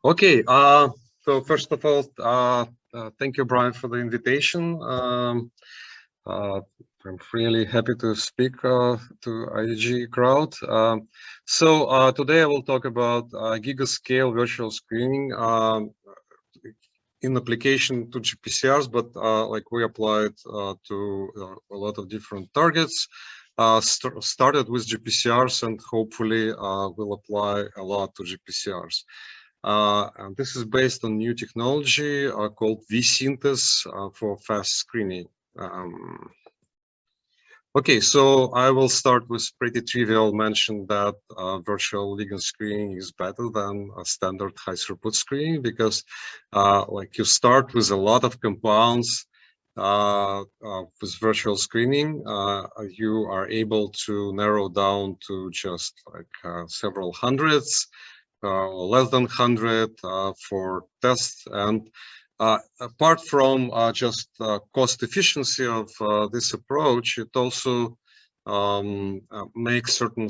Okay, so first of all, thank you, Brian, for the invitation. I'm really happy to speak to IDG crowd. Today I will talk about Giga-Scale virtual screening in application to GPCRs, but like we applied to a lot of different targets. Started with GPCRs and hopefully will apply a lot to GPCRs. And this is based on new technology called V-SYNTHES for fast screening. Okay, so I will start with pretty trivial mention that virtual ligand screening is better than a standard high throughput screening because like you start with a lot of compounds with virtual screening, you are able to narrow down to just like several hundreds, less than 100 for tests. And apart from just cost efficiency of this approach, it also makes certain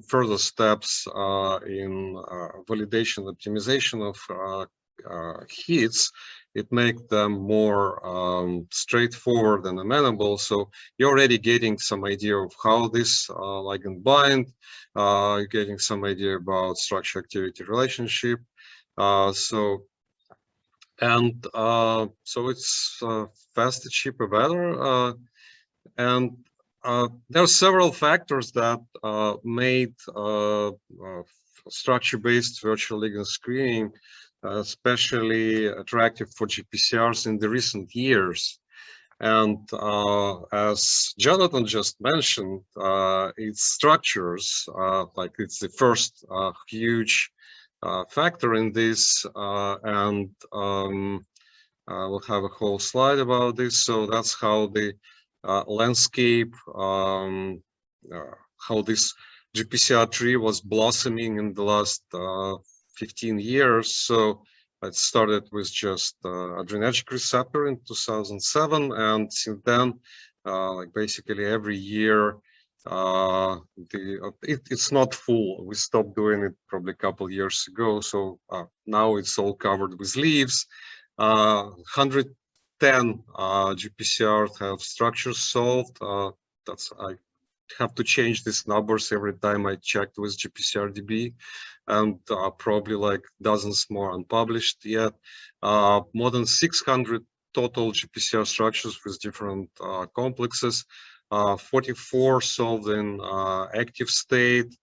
further steps in validation, optimization of hits. It makes them more straightforward and amenable. So you're already getting some idea of how this ligand bind. You're getting some idea about structure-activity relationship. So it's faster, cheaper, better. And there are several factors that made structure-based virtual ligand screening especially attractive for GPCRs in the recent years. And as Jonathan just mentioned, its structures, like it's the first huge factor in this, and we'll have a whole slide about this. So that's how the landscape, how this GPCR tree was blossoming in the last 15 years. So it started with just adrenergic receptor in 2007, and since then, like basically every year, it's not full. We stopped doing it probably a couple years ago. So now it's all covered with leaves. 110 GPCRs have structures solved. I have to change these numbers every time I checked with GPCRDB, and probably like dozens more unpublished yet. More than 600 total GPCR structures with different complexes. 44 solved in active state.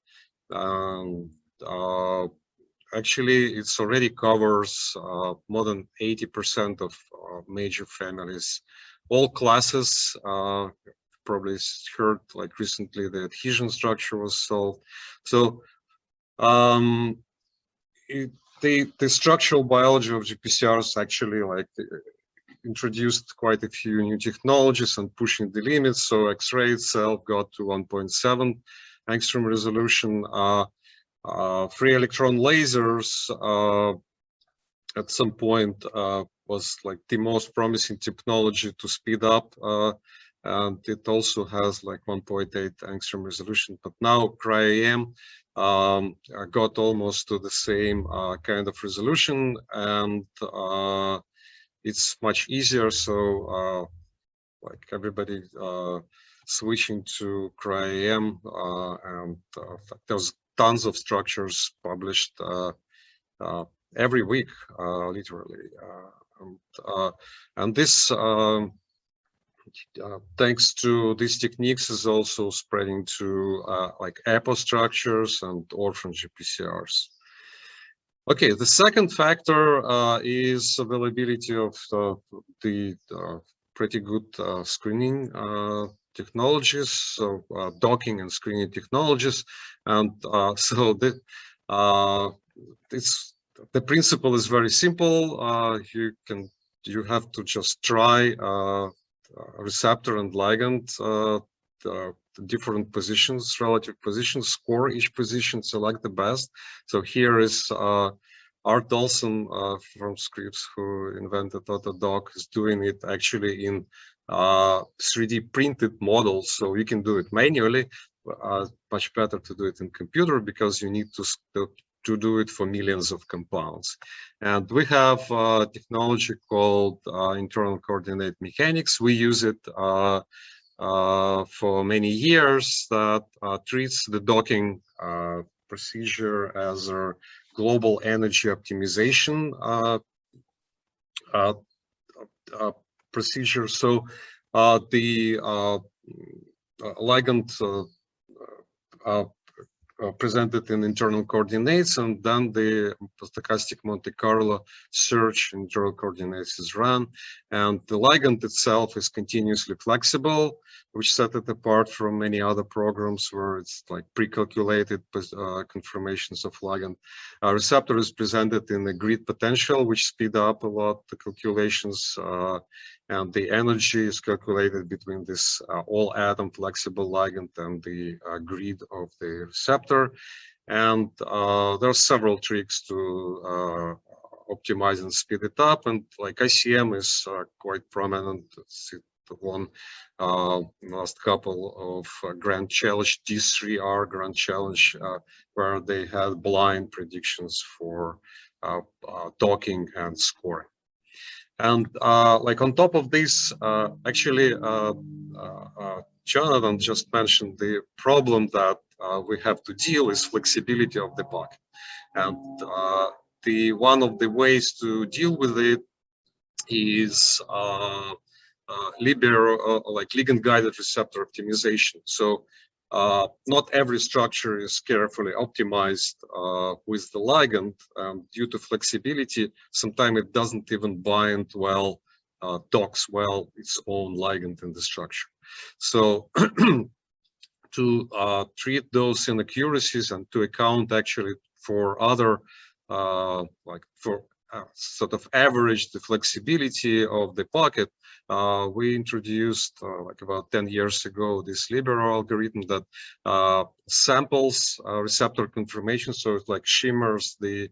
Actually, it already covers more than 80% of major families. All classes, probably heard like recently the adhesion structure was solved. So the structural biology of GPCRs actually like introduced quite a few new technologies and pushing the limits. So X-ray itself got to 1.7 angstrom resolution. Free electron lasers at some point was like the most promising technology to speed up, and it also has like 1.8 angstrom resolution. But now Cryo-EM got almost to the same kind of resolution, and it's much easier. So like everybody switching to Cryo-EM, and there's tons of structures published every week, literally. And this, thanks to these techniques, is also spreading to like APO structures and orphan GPCRs. Okay, the second factor is availability of the pretty good screening technologies, so docking and screening technologies. And so the principle is very simple. You have to just try receptor and ligand, different positions, relative positions, score each position, select the best. So here is Art Olson from Scripps, who invented AutoDock, is doing it actually in 3D printed models. So you can do it manually. Much better to do it in computer because you need to to do it for millions of compounds. And we have a technology called internal coordinate mechanics. We use it for many years, that treats the docking procedure as a global energy optimization procedure. So the ligand presented in internal coordinates, and then the stochastic Monte Carlo search in internal coordinates is run, and the ligand itself is continuously flexible, which set it apart from many other programs where it's like pre-calculated conformations of ligand. Our receptor is presented in a grid potential, which speed up a lot the calculations, and the energy is calculated between this all atom flexible ligand and the grid of the receptor. And there are several tricks to optimize and speed it up, and like ICM is quite prominent. It won last couple of Grand Challenge, D3R Grand Challenge, where they had blind predictions for docking and scoring. And like on top of this, actually, Jonathan just mentioned the problem that we have to deal with flexibility of the pocket. And one of the ways to deal with it is ligand-guided receptor optimization. So not every structure is carefully optimized with the ligand. Due to flexibility, sometimes it doesn't even bind well, docks well its own ligand in the structure. So to treat those inaccuracies and to account actually for other, sort of average the flexibility of the pocket, we introduced like about 10 years ago this liberal algorithm that samples receptor conformation, so it like shimmers the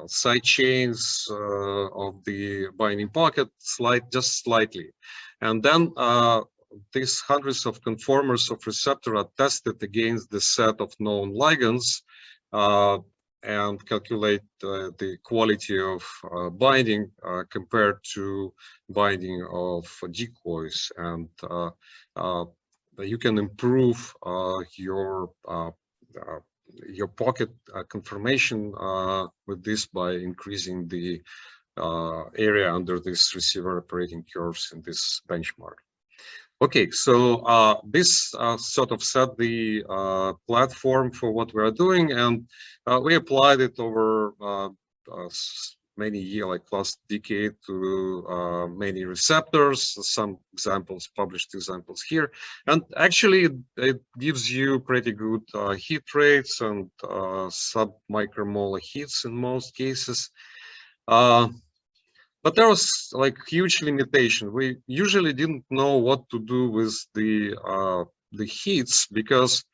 side chains of the binding pocket just slightly, and then these hundreds of conformers of receptor are tested against the set of known ligands and calculate the quality of binding compared to binding of decoys, and you can improve your pocket conformation with this by increasing the area under this receiver operating curves in this benchmark. Okay, so this sort of set the platform for what we are doing, and we applied it over many years, like last decade, to many receptors. Some examples, published examples here, and actually it gives you pretty good hit rates and sub-micromolar hits in most cases. But there was like huge limitation. We usually didn't know what to do with the hits, because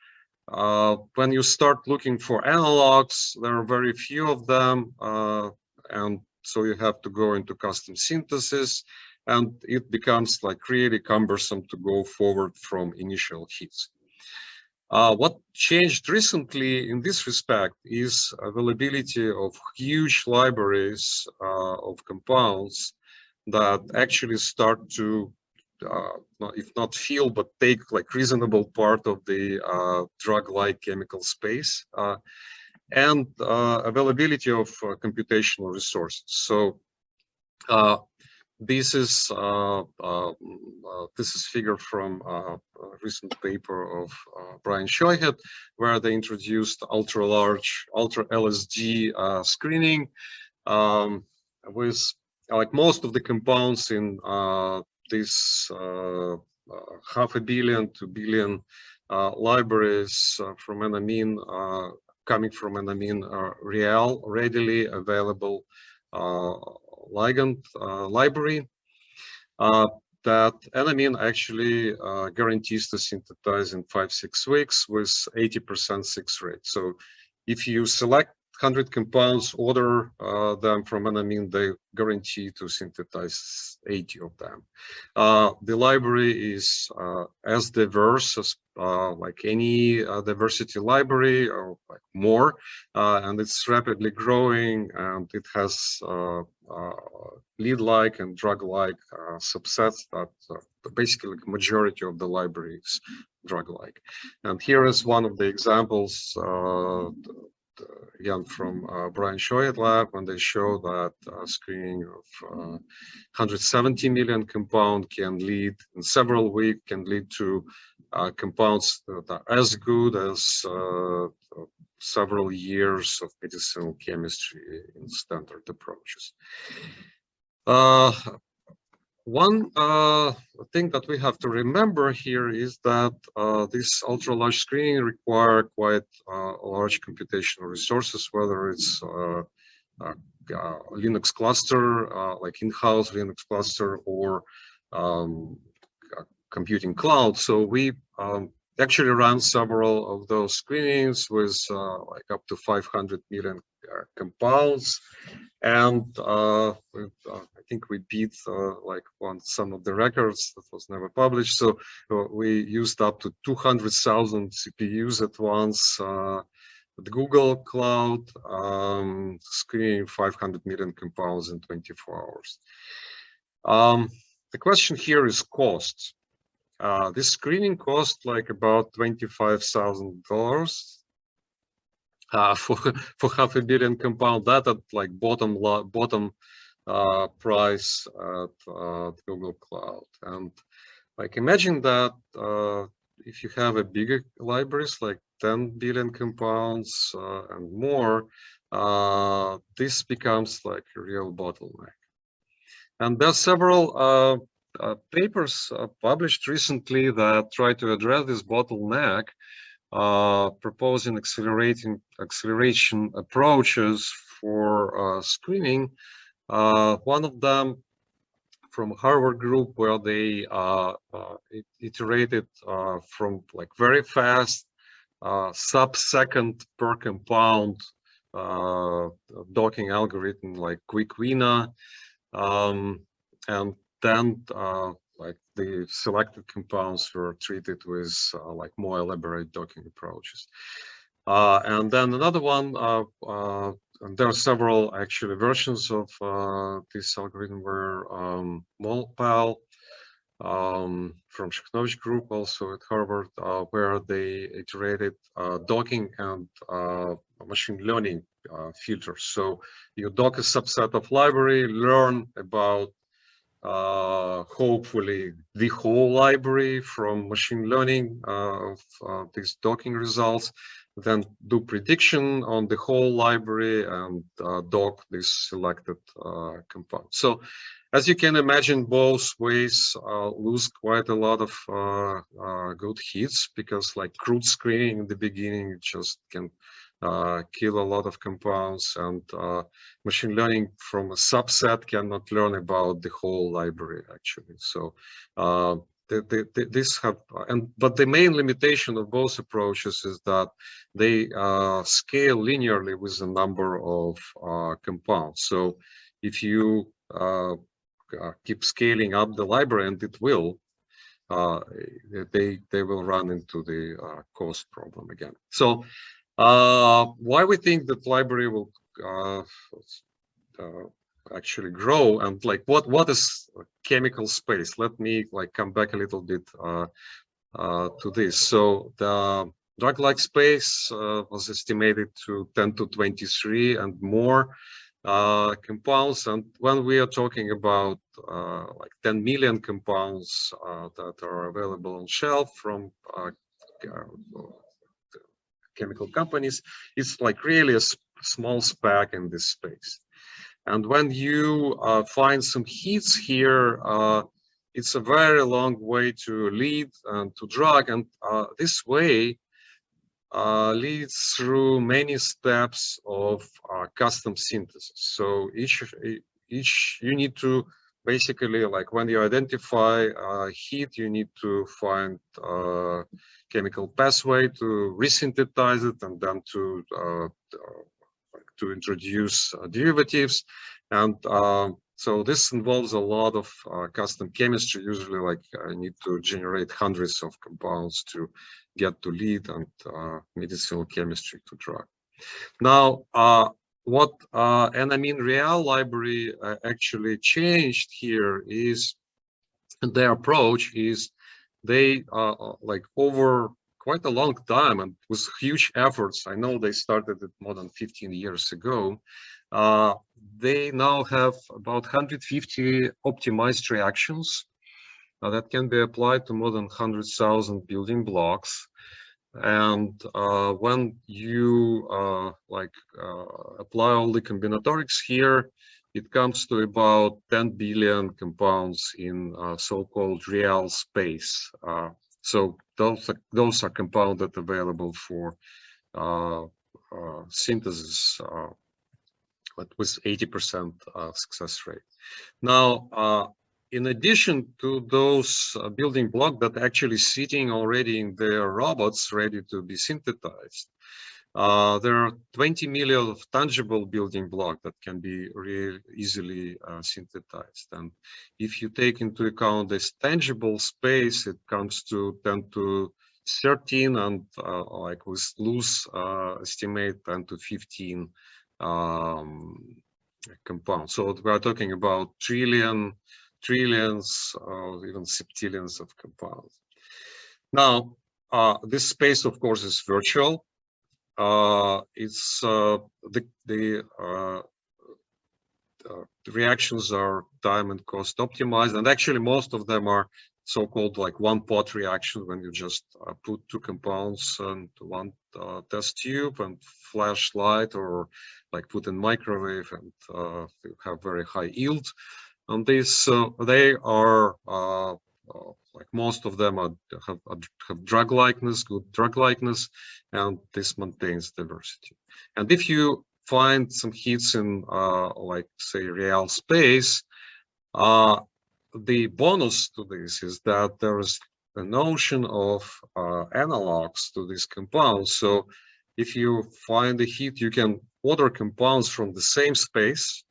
when you start looking for analogs, there are very few of them, and so you have to go into custom synthesis, and it becomes like really cumbersome to go forward from initial hits. What changed recently in this respect is availability of huge libraries of compounds that actually start to, if not feel, but take like reasonable part of the drug-like chemical space, and availability of computational resources. So this is figure from a recent paper of Brian Shoyhead, where they introduced ultra-large, ultra-LSD screening with like most of the compounds in this 500 million to 1 billion libraries from Enamine, coming from Enamine REAL, readily available ligand library that Enamine actually guarantees to synthesize in 5-6 weeks with 80% 6 rate. So if you select 100 compounds, order them from Enamine, they guarantee to synthesize 80 of them. The library is as diverse as like any diversity library or like more, and it's rapidly growing, and it has lead-like and drug-like subsets that basically the majority of the library is drug-like. And here is one of the examples again from Brian Shoyat lab, when they show that screening of 170 million compound can lead in several weeks, can lead to compounds that are as good as several years of medicinal chemistry in standard approaches. One thing that we have to remember here is that this ultra-large screening require quite large computational resources, whether it's Linux cluster, like in-house Linux cluster, or computing cloud. So we actually ran several of those screenings with like up to 500 million compounds, and I think we beat like some of the records that was never published. So we used up to 200,000 CPUs at once. The Google Cloud, screening 500 million compounds in 24 hours. The question here is cost. This screening cost like about $25,000 for half a billion compound. That at like bottom price at Google Cloud. And like imagine that if you have a bigger libraries like 10 billion compounds and more, this becomes like a real bottleneck. And there's several papers published recently that try to address this bottleneck, proposing acceleration approaches for screening. One of them from Harvard group, where they iterated from like very fast sub-second per compound docking algorithm like QuickWina, and then like the selected compounds were treated with like more elaborate docking approaches. And then another one, and there are several actually versions of this algorithm, were MolPal from Shkhnovich group, also at Harvard, where they iterated docking and machine learning filters. So you dock a subset of library, learn about hopefully the whole library from machine learning of these docking results, then do prediction on the whole library and dock this selected compound. So as you can imagine, both ways lose quite a lot of good hits, because like crude screening in the beginning just can kill a lot of compounds, and machine learning from a subset cannot learn about the whole library actually. So this have, but the main limitation of both approaches is that they scale linearly with the number of compounds. So if you keep scaling up the library, and it will, they will run into the cost problem again. So why we think that library will actually grow, and like what is chemical space? Let me like come back a little bit to this. So the drug-like space was estimated to 10 to 23 and more compounds, and when we are talking about like 10 million compounds that are available on shelf from chemical companies, it's like really a small speck in this space. And when you find some hits here, it's a very long way to lead and to drug, and this way leads through many steps of custom synthesis. So each you need to basically, like when you identify a hit, you need to find chemical pathway to resynthesize it, and then to introduce derivatives. And So this involves a lot of custom chemistry. Usually, like I need to generate hundreds of compounds to get to lead and medicinal chemistry to drug. Now, what Enamine REAL library actually changed here is their approach is they like over quite a long time and with huge efforts. I know they started it more than 15 years ago. They now have about 150 optimized reactions that can be applied to more than 100,000 building blocks. And when you apply all the combinatorics here, it comes to about 10 billion compounds in so-called real space. So those are compounds that are available for synthesis, but with 80% success rate. Now, in addition to those building blocks that are actually sitting already in their robots ready to be synthesized, there are 20 million of tangible building blocks that can be really easily synthesized. And if you take into account this tangible space, it comes to 10 to 13 and like with loose estimate 10 to 15 compounds. So we are talking about trillions, even septillions of compounds. Now, this space, of course, is virtual. It's the reactions are time and cost optimized, and actually most of them are so-called like one-pot reaction when you just put two compounds and one test tube and flashlight or like put in microwave and have very high yield. And this they are like most of them have drug likeness, good drug likeness, and this maintains diversity. And if you find some hits in like say real space, the bonus to this is that there is a notion of analogs to these compounds. So if you find a hit, you can order compounds from the same space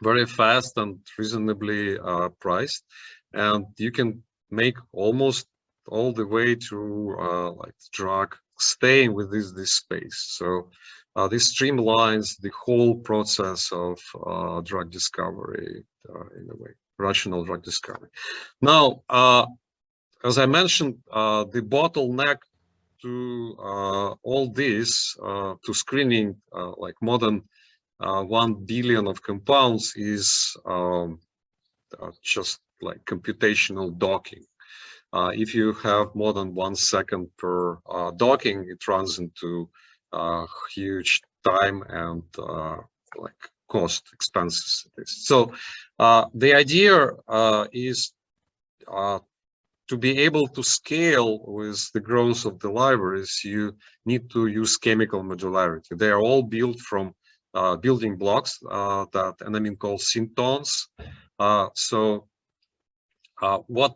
very fast and reasonably priced, and you can make almost all the way to like drug staying with this space. So this streamlines the whole process of drug discovery in a way, rational drug discovery. Now, as I mentioned, the bottleneck to all this, to screening like more than 1 billion of compounds is just like computational docking. If you have more than 1 second per docking, it runs into huge time and like cost expenses. So the idea is to be able to scale with the growth of the libraries, you need to use chemical modularity. They are all built from building blocks that Enamine calls syntons. So what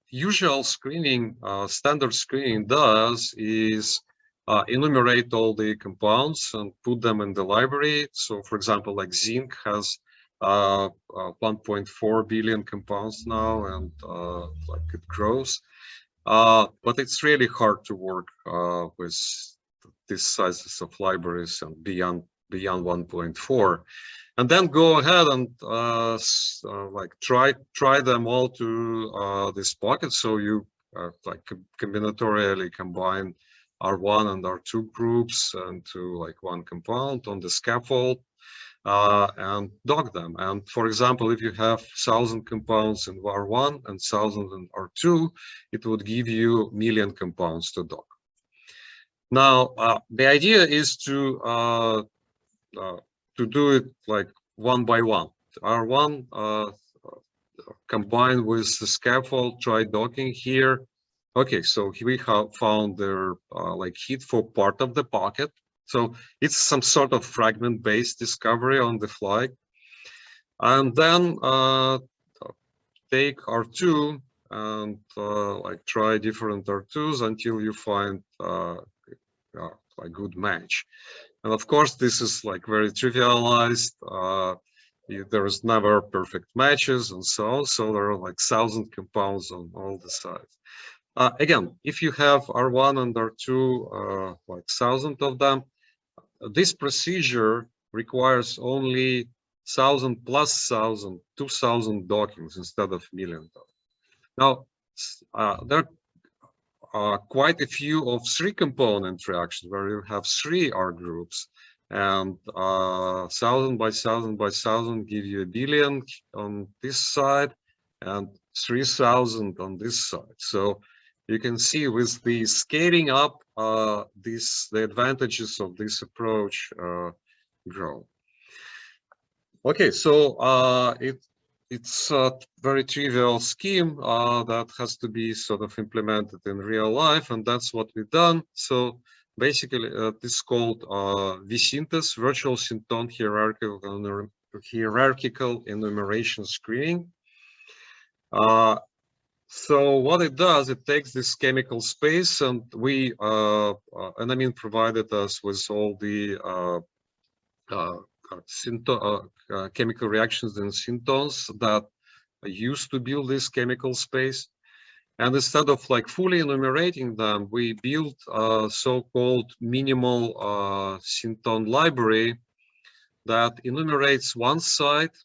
usual screening, standard screening does is enumerate all the compounds and put them in the library. So for example, like zinc has 1.4 billion compounds now, and like it grows. But it's really hard to work with these sizes of libraries and beyond 1.4, and then go ahead and like try them all to this bucket. So you like combinatorially combine R1 and R2 groups into like one compound on the scaffold and dock them. And for example, if you have 1,000 compounds in R1 and 1,000 in R2, it would give you 1 million compounds to dock. Now, the idea is to do it like one by one. R1 combined with the scaffold, try docking here. Okay, so we have found their like hit for part of the pocket. So it's some sort of fragment-based discovery on the fly. And then take R2 and like try different R2s until you find a good match. And of course, this is like very trivialized. there is never perfect matches and so on. So there are like 1,000 compounds on all the sides. Again, if you have R1 and R2, like 1,000 of them, this procedure requires only 1,000 plus 1,000, 2,000 dockings instead of million. Now, there are quite a few of 3-component reactions where you have 3 R groups, and 1,000 by 1,000 by 1,000 give you a billion on this side and 3,000 on this side. So you can see with the scaling up, the advantages of this approach grow. Okay, so it's a very trivial scheme that has to be sort of implemented in real life, and that's what we've done. So basically, this is called V-SYNTHES, virtual synthon hierarchical enumeration screening. So what it does, it takes this chemical space, and Enamine provided us with all the chemical reactions and synthons that used to build this chemical space. And instead of like fully enumerating them, we built a so-called minimal synthon library that enumerates one side,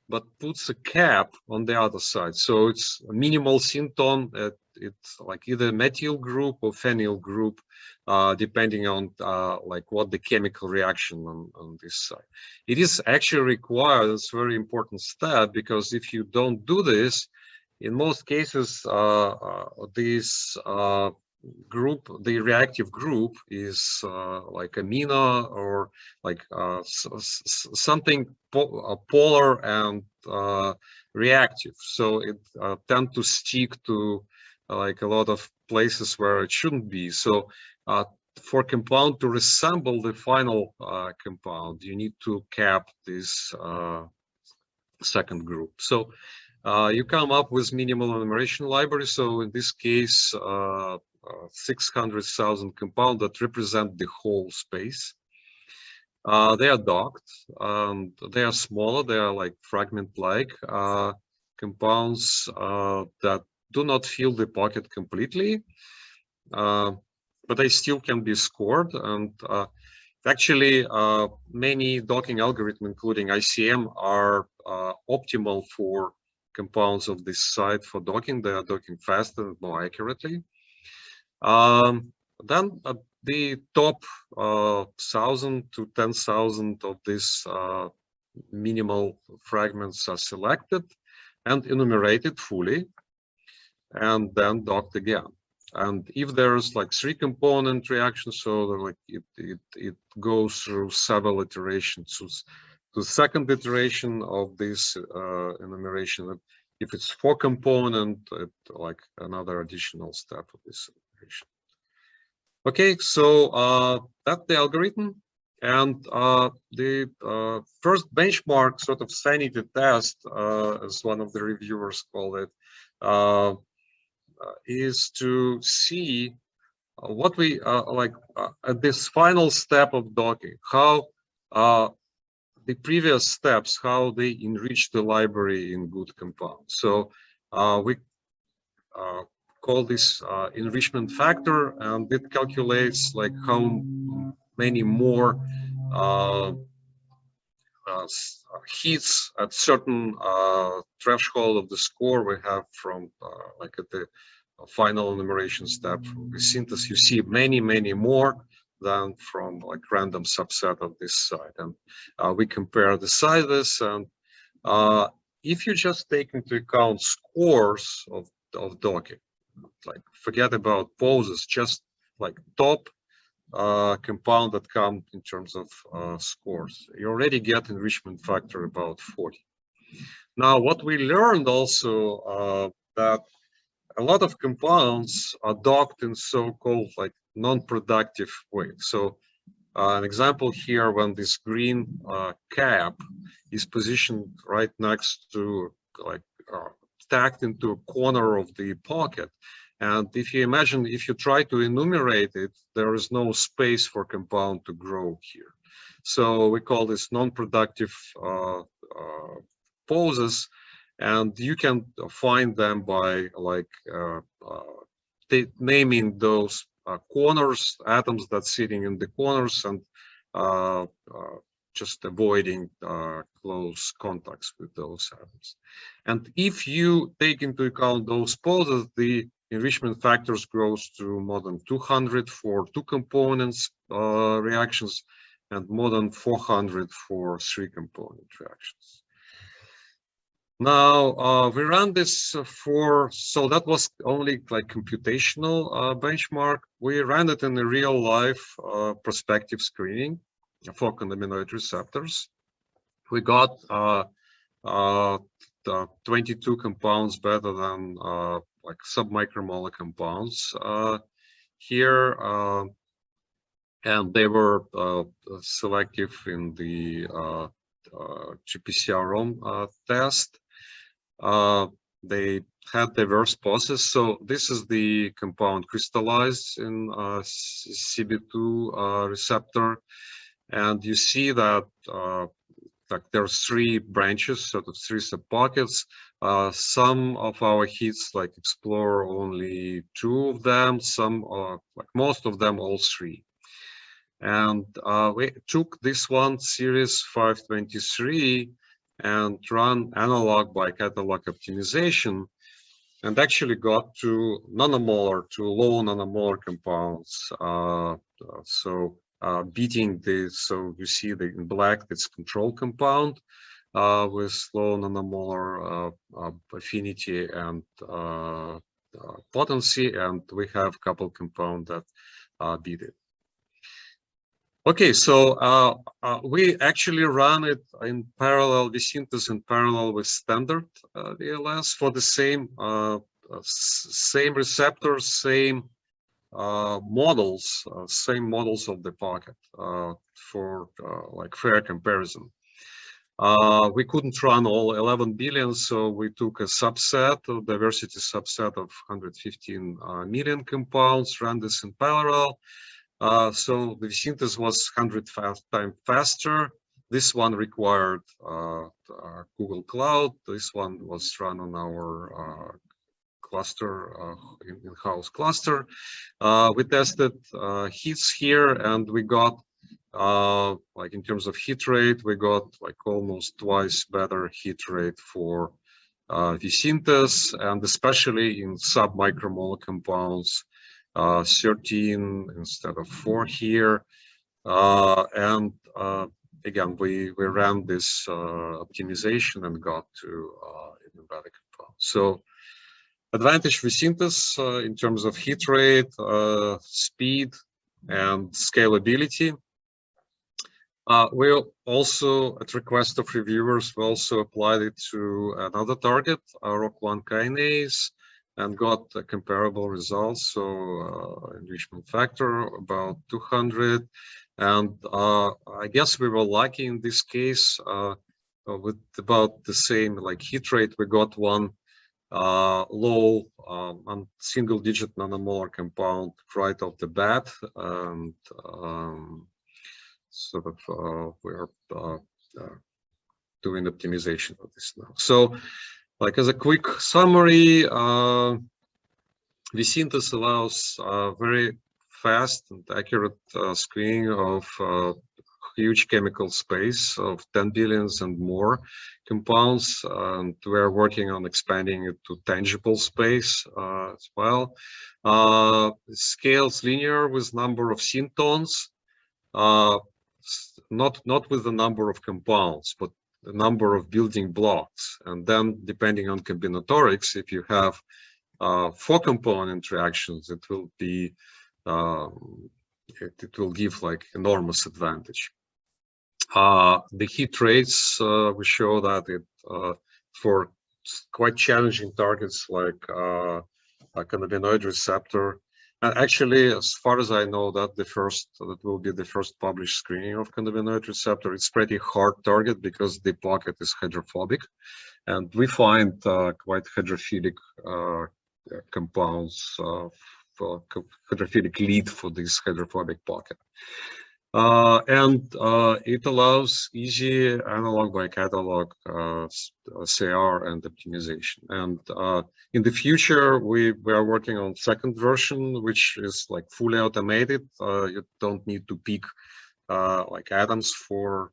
but puts a cap on the other side. So it's a minimal synthon. It's like either a methyl group or phenyl group, depending on like what the chemical reaction on this side. It is actually required. It's a very important step, because if you don't do this, in most cases, this group, the reactive group, is like amino or like something polar and reactive. So it tend to stick to like a lot of places where it shouldn't be. So for compound to resemble the final compound, you need to cap this second group. So you come up with minimal enumeration library. So in this case, 600,000 compounds that represent the whole space. They are docked. They are smaller. They are like fragment-like compounds that do not fill the pocket completely, but they still can be scored. And actually, many docking algorithms, including ICM, are optimal for compounds of this side for docking. They are docking faster and more accurately. Then the top 1,000 to 10,000 of these minimal fragments are selected and enumerated fully, and then docked again. And if there's like 3-component reaction, so like it goes through several iterations. So the second iteration of this enumeration. If it's 4-component, like another additional step of this enumeration. Okay, so that's the algorithm, and the first benchmark sort of sanity test, as one of the reviewers called it, is to see what we like at this final step of docking, how the previous steps, how they enrich the library in good compounds. So we call this enrichment factor, and it calculates like how many more hits at certain threshold of the score we have from like at the final enumeration step from the synthesis. You see many more than from like random subset of this side, and we compare the sizes. And if you just take into account scores of docking, like forget about poses, just like top compound that come in terms of scores, you already get enrichment factor about 40. Now, what we learned also that a lot of compounds are docked in so-called like non-productive way. So an example here, when this green cap is positioned right next to like stacked into a corner of the pocket. And if you imagine, if you try to enumerate it, there is no space for compound to grow here. So we call this non-productive poses, and you can find them by like naming those corners, atoms that's sitting in the corners, and just avoiding close contacts with those atoms. And if you take into account those poses, the enrichment factors grows to more than 200 for 2 components reactions, and more than 400 for 3 component reactions. Now we ran this so that was only like computational benchmark. We ran it in a real life prospective screening for cannabinoid receptors. We got 22 compounds better than like submicromolar compounds here, and they were selective in the GPCR test. They had diverse poses. So this is the compound crystallized in CB2 receptor, and you see that like there are 3 branches, sort of 3 subpockets. Some of our hits like explore only 2 of them. Some like most of them all 3. And we took this one, series 523, and run analog by catalog optimization, and actually got to nanomolar, to low nanomolar compounds. Beating this, so you see in black, it's control compound with low nanomolar affinity and potency, and we have a couple compound that beat it. Okay, so we actually run it in parallel, V-SYNTHES in parallel with standard VLS for the same receptors, same models, same models of the pocket for like fair comparison. We couldn't run all 11 billion, so we took a subset, a diversity subset of 115 million compounds, ran this in parallel. So the V-SYNTHES was 100 times faster. This one required Google Cloud. This one was run on our cluster, in-house cluster. We tested hits here, and we got like in terms of hit rate, we got like almost twice better hit rate for V-SYNTHES, and especially in submicromolar compounds. 13 instead of 4 here, and again we ran this optimization and got to even better compound. So advantage V-SYNTHES in terms of hit rate, speed, and scalability. We also, at request of reviewers, we also applied it to another target, ROC1 kinase, and got comparable results. So enrichment factor about 200, and I guess we were lucky in this case with about the same like hit rate. We got one low single-digit nanomolar compound right off the bat, and sort of we're doing optimization of this now. So, like as a quick summary, V-SYNTHES allows very fast and accurate screening of huge chemical space of 10 billions and more compounds, and we're working on expanding it to tangible space as well. Scales linear with number of syntons, not with the number of compounds, but the number of building blocks. And then depending on combinatorics, if you have 4 component reactions, it will be it will give like enormous advantage. The hit rates, we show that it for quite challenging targets like a cannabinoid receptor. And actually, as far as I know, that will be the first published screening of cannabinoid receptor. It's pretty hard target because the pocket is hydrophobic, and we find quite hydrophilic compounds, for hydrophilic lead for this hydrophobic pocket. It allows easy analog by catalog CR and optimization. And in the future, we are working on second version, which is like fully automated. You don't need to pick like atoms for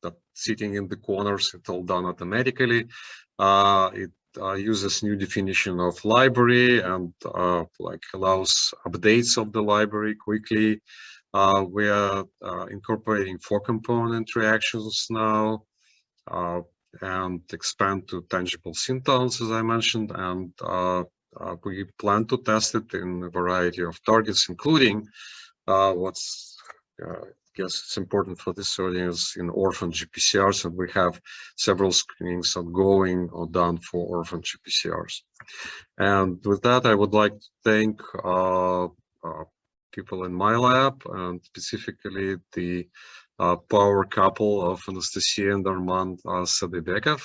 that sitting in the corners. It's all done automatically. It uses new definition of library and like allows updates of the library quickly. We are incorporating 4-component reactions now and expand to tangible synthons, as I mentioned, and we plan to test it in a variety of targets, including what's I guess it's important for this audience in orphan GPCRs, and we have several screenings ongoing or done for orphan GPCRs. And with that, I would like to thank people in my lab, and specifically the power couple of Anastasia and Armand Sadibekov,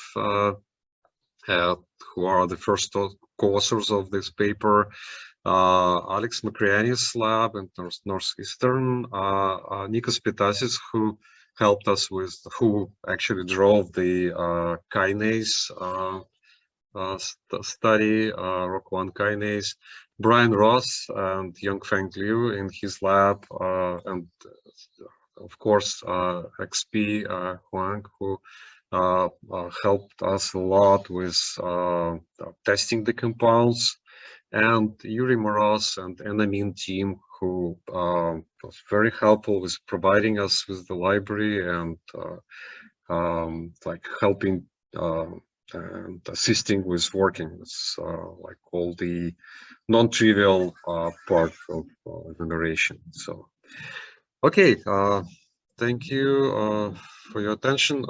who are the first co-authors of this paper. Alex Makriani's lab in Northeastern, Nikos Pitasis, who helped us with, who actually drove the kinase study, ROC1 kinase, Brian Ross and Yongfeng Liu in his lab, and of course XP Huang, who helped us a lot with testing the compounds, and Yuri Moroz and Enamine team, who was very helpful with providing us with the library and like helping and assisting with working with like all the non-trivial part of enumeration. So, okay, thank you for your attention.